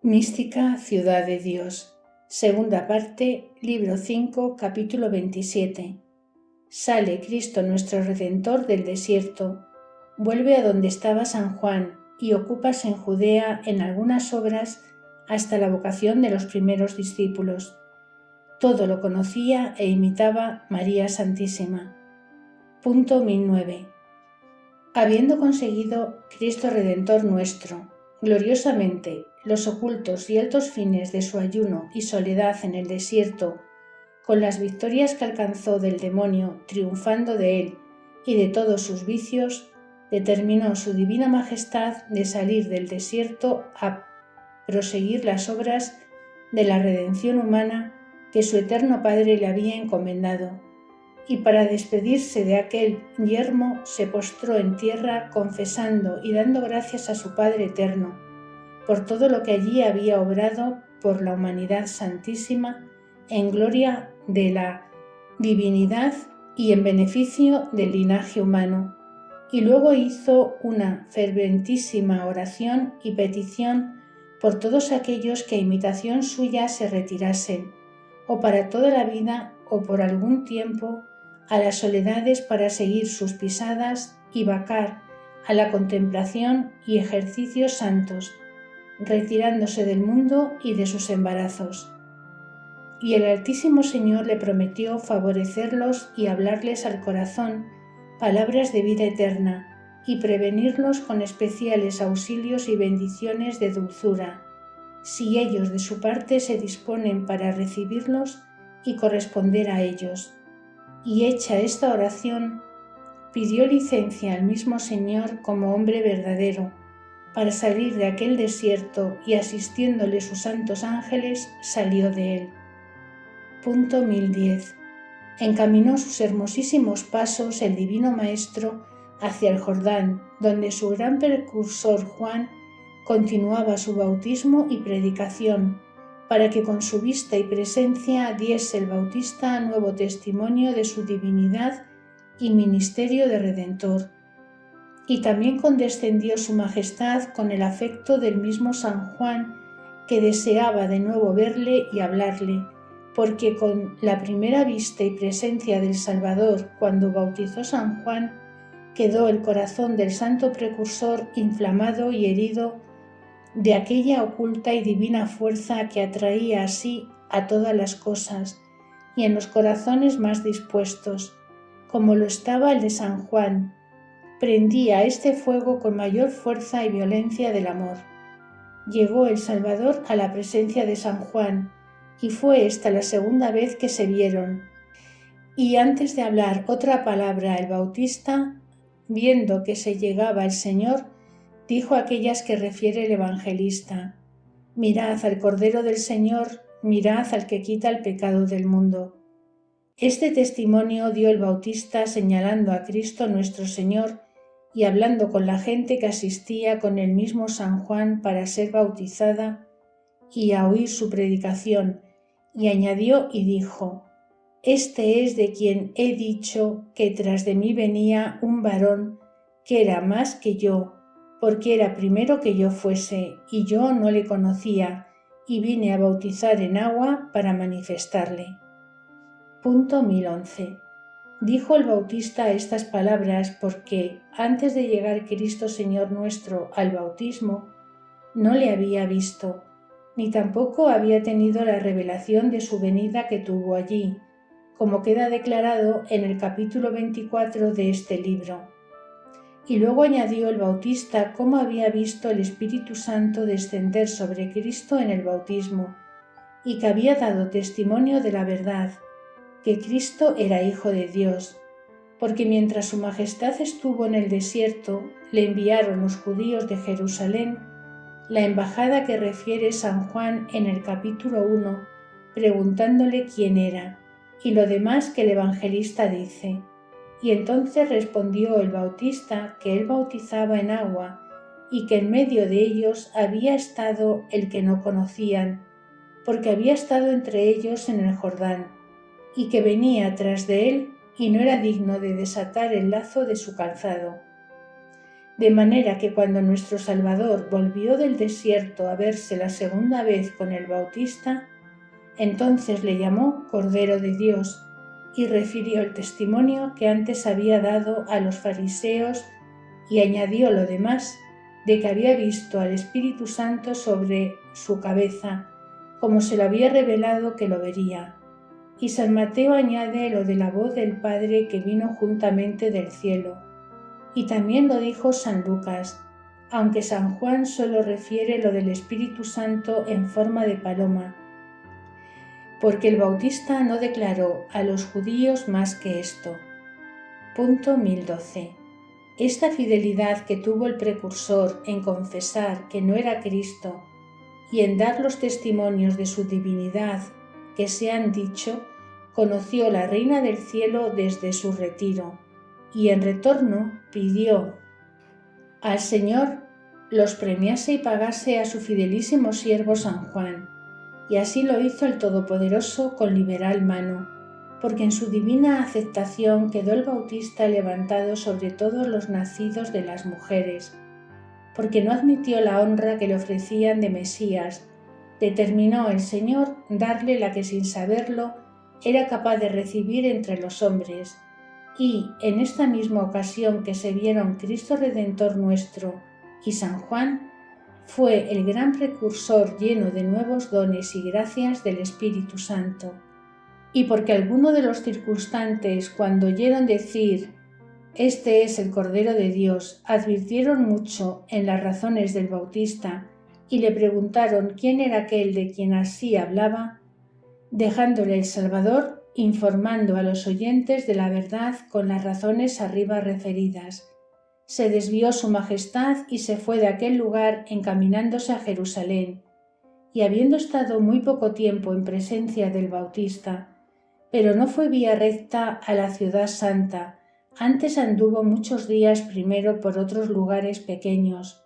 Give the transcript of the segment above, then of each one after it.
Mística Ciudad de Dios. Segunda parte, libro 5, capítulo 27. Sale Cristo nuestro Redentor del desierto, vuelve a donde estaba San Juan y ocúpase en Judea en algunas obras hasta la vocación de los primeros discípulos. Todo lo conocía e imitaba María Santísima. Punto 1009. Habiendo conseguido Cristo Redentor nuestro, gloriosamente, los ocultos y altos fines de su ayuno y soledad en el desierto, con las victorias que alcanzó del demonio, triunfando de él y de todos sus vicios, determinó su divina majestad de salir del desierto a proseguir las obras de la redención humana que su eterno Padre le había encomendado, y para despedirse de aquel yermo se postró en tierra confesando y dando gracias a su Padre eterno por todo lo que allí había obrado por la humanidad santísima en gloria de la divinidad y en beneficio del linaje humano, y luego hizo una ferventísima oración y petición por todos aquellos que a imitación suya se retirasen, o para toda la vida o por algún tiempo, a las soledades para seguir sus pisadas y vacar a la contemplación y ejercicios santos, retirándose del mundo y de sus embarazos. Y el Altísimo Señor le prometió favorecerlos y hablarles al corazón palabras de vida eterna y prevenirlos con especiales auxilios y bendiciones de dulzura, si ellos de su parte se disponen para recibirlos y corresponder a ellos. Y hecha esta oración, pidió licencia al mismo Señor como hombre verdadero, para salir de aquel desierto, y asistiéndole sus santos ángeles, salió de él. Punto 1010. Encaminó sus hermosísimos pasos el Divino Maestro hacia el Jordán, donde su gran precursor Juan continuaba su bautismo y predicación, para que con su vista y presencia diese el Bautista nuevo testimonio de su divinidad y ministerio de Redentor. Y también condescendió su majestad con el afecto del mismo San Juan, que deseaba de nuevo verle y hablarle, porque con la primera vista y presencia del Salvador cuando bautizó San Juan, quedó el corazón del santo precursor inflamado y herido de aquella oculta y divina fuerza que atraía así a todas las cosas y en los corazones más dispuestos, como lo estaba el de San Juan. Prendía este fuego con mayor fuerza y violencia del amor. Llegó el Salvador a la presencia de San Juan, y fue esta la segunda vez que se vieron. Y antes de hablar otra palabra el Bautista, viendo que se llegaba el Señor, dijo aquellas que refiere el evangelista: «Mirad al Cordero del Señor, mirad al que quita el pecado del mundo». Este testimonio dio el Bautista señalando a Cristo nuestro Señor y hablando con la gente que asistía con el mismo San Juan para ser bautizada y a oír su predicación, y añadió y dijo: «Este es de quien he dicho que tras de mí venía un varón que era más que yo, porque era primero que yo fuese, y yo no le conocía, y vine a bautizar en agua para manifestarle». Punto 1011. Dijo el Bautista estas palabras porque, antes de llegar Cristo Señor nuestro al bautismo, no le había visto, ni tampoco había tenido la revelación de su venida que tuvo allí, como queda declarado en el capítulo 24 de este libro. Y luego añadió el Bautista cómo había visto el Espíritu Santo descender sobre Cristo en el bautismo, y que había dado testimonio de la verdad, que Cristo era Hijo de Dios, porque mientras su majestad estuvo en el desierto, le enviaron los judíos de Jerusalén la embajada que refiere San Juan en el capítulo 1, preguntándole quién era, y lo demás que el evangelista dice. Y entonces respondió el Bautista que él bautizaba en agua, y que en medio de ellos había estado el que no conocían, porque había estado entre ellos en el Jordán, y que venía tras de él y no era digno de desatar el lazo de su calzado. de manera que cuando nuestro Salvador volvió del desierto a verse la segunda vez con el Bautista, entonces le llamó Cordero de Dios y refirió el testimonio que antes había dado a los fariseos y añadió lo demás de que había visto al Espíritu Santo sobre su cabeza, como se lo había revelado que lo vería. Y San Mateo añade lo de la voz del Padre que vino juntamente del cielo. Y también lo dijo San Lucas, aunque San Juan solo refiere lo del Espíritu Santo en forma de paloma, porque el Bautista no declaró a los judíos más que esto. Punto 1012. Esta fidelidad que tuvo el precursor en confesar que no era Cristo y en dar los testimonios de su divinidad que se han dicho, conoció la Reina del Cielo desde su retiro, y en retorno pidió al Señor los premiase y pagase a su fidelísimo siervo San Juan, y así lo hizo el Todopoderoso con liberal mano, porque en su divina aceptación quedó el Bautista levantado sobre todos los nacidos de las mujeres, porque no admitió la honra que le ofrecían de Mesías, determinó el Señor darle la que sin saberlo era capaz de recibir entre los hombres, y en esta misma ocasión que se vieron Cristo Redentor nuestro y San Juan, fue el gran precursor lleno de nuevos dones y gracias del Espíritu Santo. Y porque algunos de los circunstantes, cuando oyeron decir «Este es el Cordero de Dios», advirtieron mucho en las razones del Bautista y le preguntaron quién era aquel de quien así hablaba, dejándole el Salvador, informando a los oyentes de la verdad con las razones arriba referidas. Se desvió su majestad y se fue de aquel lugar encaminándose a Jerusalén, y habiendo estado muy poco tiempo en presencia del Bautista, pero no fue vía recta a la ciudad santa, antes anduvo muchos días primero por otros lugares pequeños,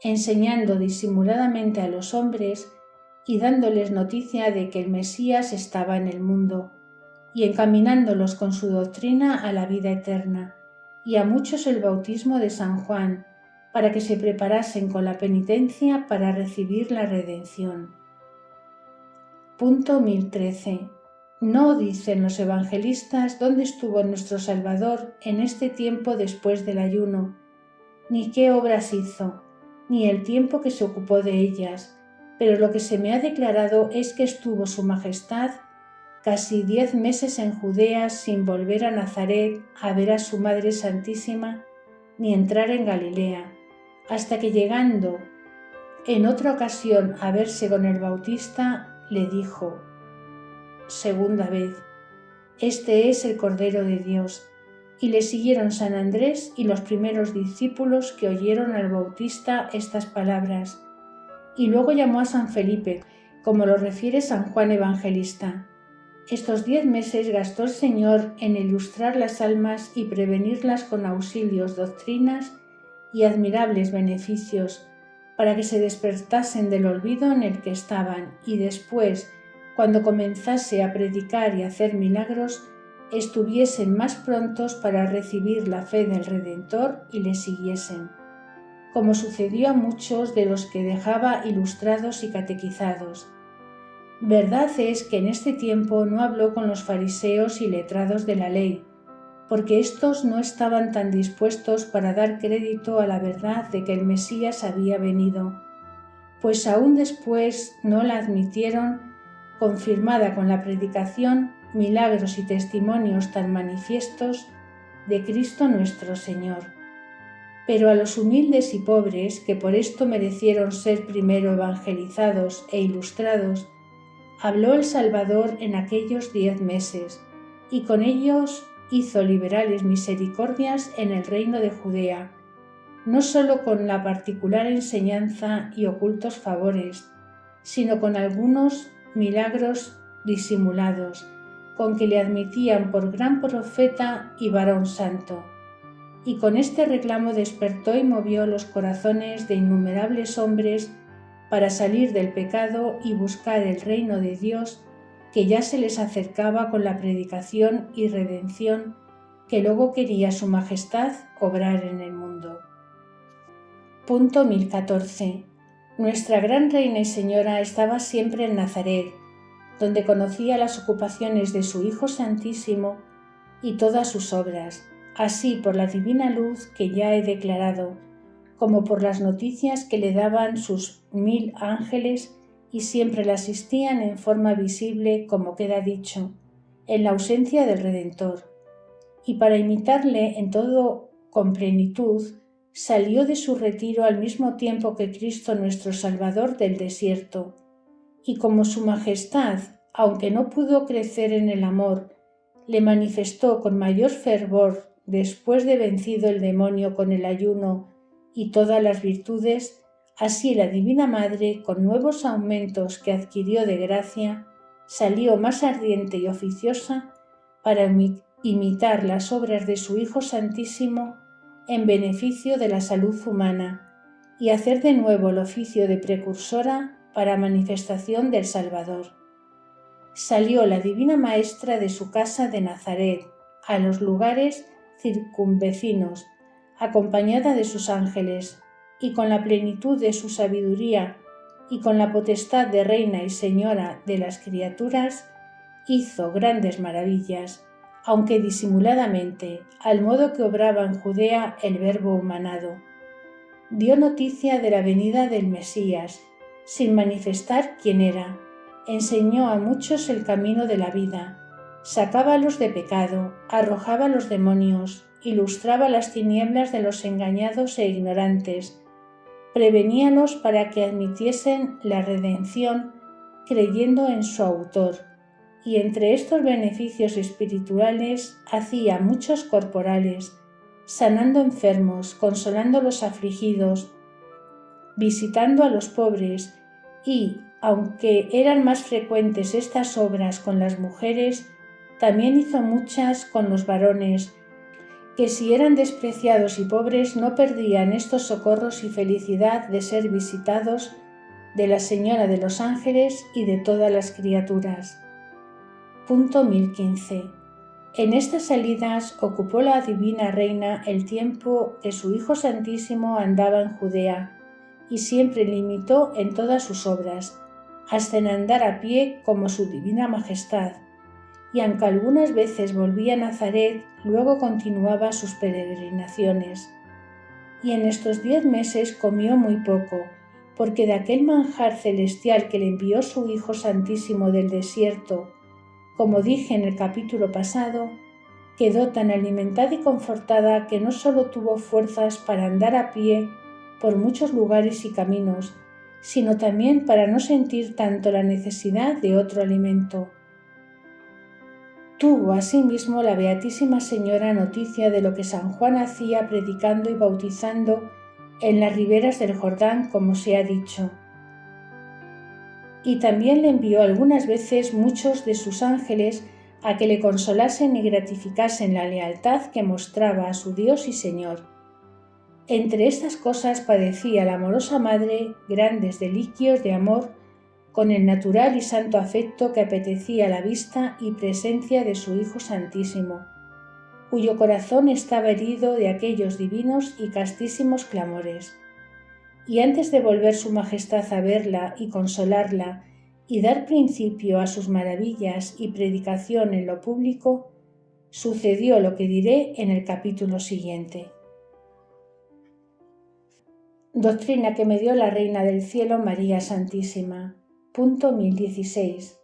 enseñando disimuladamente a los hombres y dándoles noticia de que el Mesías estaba en el mundo, y encaminándolos con su doctrina a la vida eterna, y a muchos el bautismo de San Juan, para que se preparasen con la penitencia para recibir la redención. Punto 1013. No dicen los evangelistas dónde estuvo nuestro Salvador en este tiempo después del ayuno, ni qué obras hizo, ni el tiempo que se ocupó de ellas, pero lo que se me ha declarado es que estuvo su majestad casi 10 meses en Judea sin volver a Nazaret a ver a su Madre Santísima ni entrar en Galilea, hasta que llegando en otra ocasión a verse con el Bautista, le dijo segunda vez: «Este es el Cordero de Dios», y le siguieron San Andrés y los primeros discípulos que oyeron al Bautista estas palabras, y luego llamó a San Felipe, como lo refiere San Juan Evangelista. Estos 10 meses gastó el Señor en ilustrar las almas y prevenirlas con auxilios, doctrinas y admirables beneficios, para que se despertasen del olvido en el que estaban, y después, cuando comenzase a predicar y hacer milagros, estuviesen más prontos para recibir la fe del Redentor y le siguiesen, como sucedió a muchos de los que dejaba ilustrados y catequizados. Verdad es que en este tiempo no habló con los fariseos y letrados de la ley, porque éstos no estaban tan dispuestos para dar crédito a la verdad de que el Mesías había venido, pues aún después no la admitieron, confirmada con la predicación, milagros y testimonios tan manifiestos de Cristo nuestro Señor. Pero a los humildes y pobres, que por esto merecieron ser primero evangelizados e ilustrados, habló el Salvador en aquellos 10 meses, y con ellos hizo liberales misericordias en el reino de Judea, no sólo con la particular enseñanza y ocultos favores, sino con algunos milagros disimulados, con que le admitían por gran profeta y varón santo. Y con este reclamo despertó y movió los corazones de innumerables hombres para salir del pecado y buscar el reino de Dios, que ya se les acercaba con la predicación y redención que luego quería su majestad obrar en el mundo. Punto 1014. Nuestra gran Reina y Señora estaba siempre en Nazaret, donde conocía las ocupaciones de su Hijo Santísimo y todas sus obras, así por la divina luz que ya he declarado, como por las noticias que le daban sus 1000 ángeles y siempre le asistían en forma visible, como queda dicho, en la ausencia del Redentor. Y para imitarle en todo con plenitud, salió de su retiro al mismo tiempo que Cristo nuestro Salvador del desierto, y como su majestad, aunque no pudo crecer en el amor, le manifestó con mayor fervor después de vencido el demonio con el ayuno y todas las virtudes, así la Divina Madre, con nuevos aumentos que adquirió de gracia, salió más ardiente y oficiosa para imitar las obras de su Hijo Santísimo en beneficio de la salud humana y hacer de nuevo el oficio de precursora para manifestación del Salvador. Salió la Divina Maestra de su casa de Nazaret a los lugares circunvecinos, acompañada de sus ángeles, y con la plenitud de su sabiduría y con la potestad de Reina y Señora de las criaturas, hizo grandes maravillas, aunque disimuladamente, al modo que obraba en Judea el Verbo humanado. Dio noticia de la venida del Mesías, sin manifestar quién era. Enseñó a muchos el camino de la vida, sacábalos de pecado, arrojaba los demonios, ilustraba las tinieblas de los engañados e ignorantes, preveníalos para que admitiesen la redención creyendo en su autor, y entre estos beneficios espirituales hacía muchos corporales, sanando enfermos, consolando a los afligidos, visitando a los pobres y, aunque eran más frecuentes estas obras con las mujeres, también hizo muchas con los varones, que si eran despreciados y pobres no perdían estos socorros y felicidad de ser visitados de la Señora de los Ángeles y de todas las criaturas. Punto 1015. En estas salidas ocupó la Divina Reina el tiempo que su Hijo Santísimo andaba en Judea, y siempre le imitó en todas sus obras, hasta en andar a pie como su Divina Majestad, y aunque algunas veces volvía a Nazaret, luego continuaba sus peregrinaciones. Y en estos 10 meses comió muy poco, porque de aquel manjar celestial que le envió su Hijo Santísimo del desierto, como dije en el capítulo pasado, quedó tan alimentada y confortada que no solo tuvo fuerzas para andar a pie por muchos lugares y caminos, sino también para no sentir tanto la necesidad de otro alimento. Tuvo asimismo la Beatísima Señora noticia de lo que San Juan hacía predicando y bautizando en las riberas del Jordán, como se ha dicho. Y también le envió algunas veces muchos de sus ángeles a que le consolasen y gratificasen la lealtad que mostraba a su Dios y Señor. Entre estas cosas padecía la amorosa Madre grandes delicios de amor con el natural y santo afecto que apetecía la vista y presencia de su Hijo Santísimo, cuyo corazón estaba herido de aquellos divinos y castísimos clamores. Y antes de volver su Majestad a verla y consolarla y dar principio a sus maravillas y predicación en lo público, sucedió lo que diré en el capítulo siguiente. Doctrina que me dio la Reina del Cielo María Santísima. Punto 1016.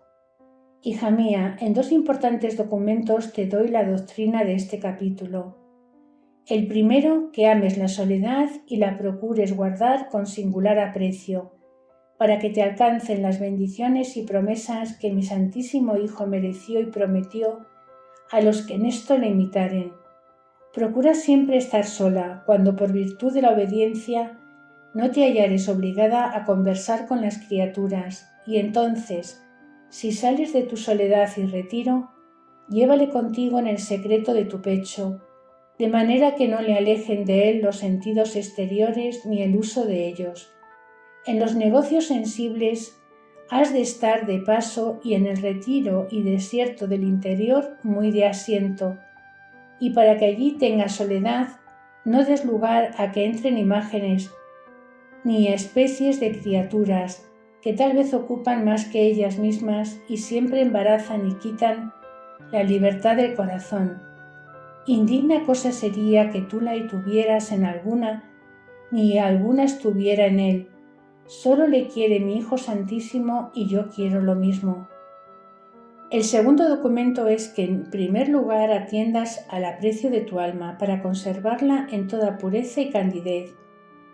Hija mía, en 2 importantes documentos te doy la doctrina de este capítulo. El primero, que ames la soledad y la procures guardar con singular aprecio, para que te alcancen las bendiciones y promesas que mi Santísimo Hijo mereció y prometió a los que en esto le imitaren. Procura siempre estar sola, cuando por virtud de la obediencia no te hallares obligada a conversar con las criaturas, y entonces, si sales de tu soledad y retiro, llévale contigo en el secreto de tu pecho, de manera que no le alejen de él los sentidos exteriores ni el uso de ellos. En los negocios sensibles has de estar de paso y en el retiro y desierto del interior muy de asiento, y para que allí tengas soledad, no des lugar a que entren imágenes, ni a especies de criaturas que tal vez ocupan más que ellas mismas y siempre embarazan y quitan la libertad del corazón. Indigna cosa sería que tú la tuvieras en alguna, ni alguna estuviera en él. Solo le quiere mi Hijo Santísimo y yo quiero lo mismo. El segundo documento es que en primer lugar atiendas al aprecio de tu alma para conservarla en toda pureza y candidez.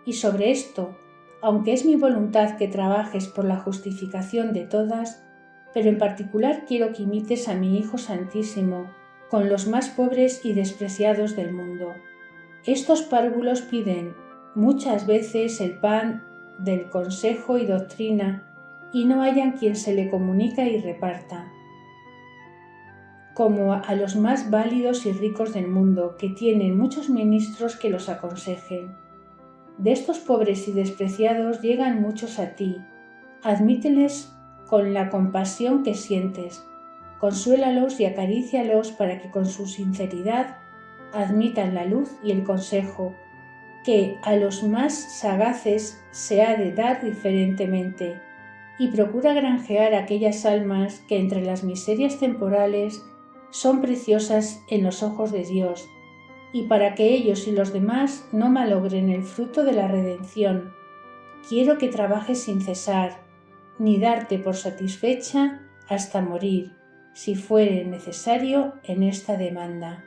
Y sobre esto, aunque es mi voluntad que trabajes por la justificación de todas, pero en particular quiero que imites a mi Hijo Santísimo con los más pobres y despreciados del mundo. Estos párvulos piden muchas veces el pan del consejo y doctrina y no hallan quien se le comunica y reparta, como a los más válidos y ricos del mundo, que tienen muchos ministros que los aconsejen. De estos pobres y despreciados llegan muchos a ti. Admíteles con la compasión que sientes. Consuélalos y acarícialos para que con su sinceridad admitan la luz y el consejo que a los más sagaces se ha de dar diferentemente, y procura granjear aquellas almas que entre las miserias temporales son preciosas en los ojos de Dios, y para que ellos y los demás no malogren el fruto de la redención, quiero que trabajes sin cesar, ni darte por satisfecha hasta morir, si fuere necesario en esta demanda.